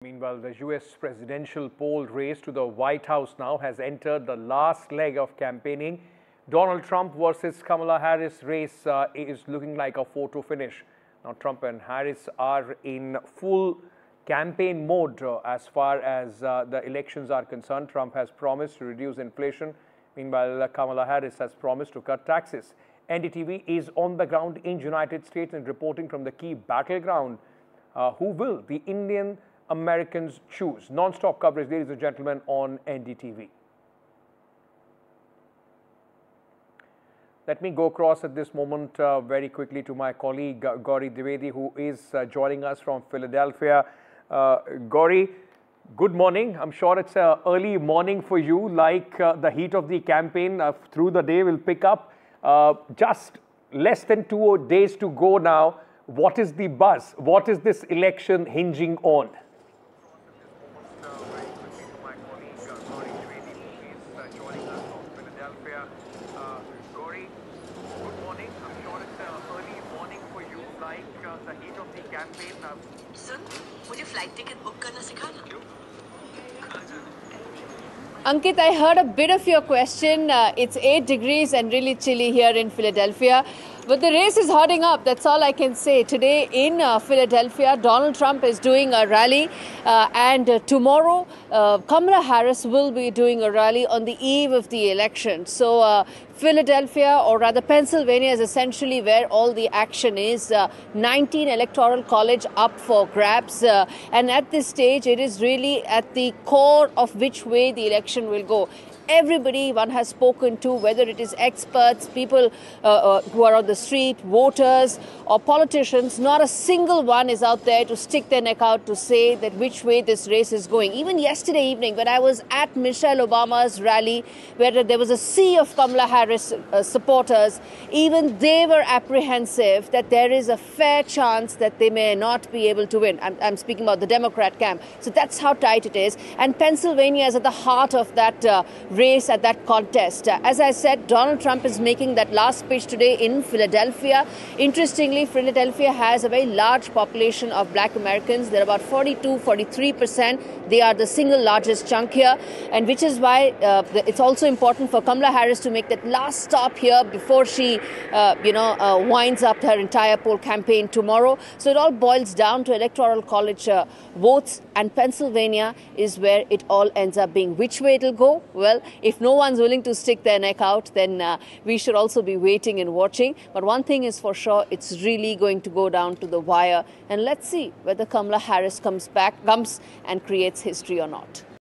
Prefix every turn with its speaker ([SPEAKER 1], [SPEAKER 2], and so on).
[SPEAKER 1] Meanwhile, the US presidential poll race to the White House now has entered the last leg of campaigning. Donald Trump versus Kamala Harris race is looking like a photo finish. Now, Trump and Harris are in full campaign mode as far as the elections are concerned. Trump has promised to reduce inflation. Meanwhile, Kamala Harris has promised to cut taxes. NDTV is on the ground in United States and reporting from the key battleground. Who will the Indian Americans choose? Non-stop coverage, ladies and gentlemen, on NDTV. Let me go across at this moment very quickly to my colleague Gauri Dwivedi, who is joining us from Philadelphia. Gauri, good morning. I'm sure it's an early morning for you, like the heat of the campaign through the day will pick up. Just less than 2 days to go now. What is the buzz? What is this election hinging on?
[SPEAKER 2] मुझे flight ticket book करना सिखाना।
[SPEAKER 3] Ankit, I heard a bit of your question. It's 8 degrees and really chilly here in Philadelphia. But the race is hotting up. That's all I can say. Today in Philadelphia, Donald Trump is doing a rally. And tomorrow, Kamala Harris will be doing a rally on the eve of the election. So Philadelphia, or rather Pennsylvania, is essentially where all the action is. 19 electoral college up for grabs. And at this stage, it is really at the core of which way the election will go. Everybody one has spoken to, whether it is experts, people who are on the street, voters or politicians, not a single one is out there to stick their neck out to say that which way this race is going. Even yesterday evening, when I was at Michelle Obama's rally, where there was a sea of Kamala Harris supporters, even they were apprehensive that there is a fair chance that they may not be able to win. I'm speaking about the Democrat camp. So that's how tight it is. And Pennsylvania is at the heart of that race, at that contest. As I said, Donald Trump is making that last speech today in Philadelphia. Interestingly, Philadelphia has a very large population of black Americans. They're about 42-43%. They are the single largest chunk here, and which is why it's also important for Kamala Harris to make that last stop here before she, winds up her entire poll campaign tomorrow. So it all boils down to electoral college votes, and Pennsylvania is where it all ends up being. Which way it'll go? Well, if no one's willing to stick their neck out, then we should also be waiting and watching. But one thing is for sure, it's really going to go down to the wire. And let's see whether Kamala Harris comes and creates history or not.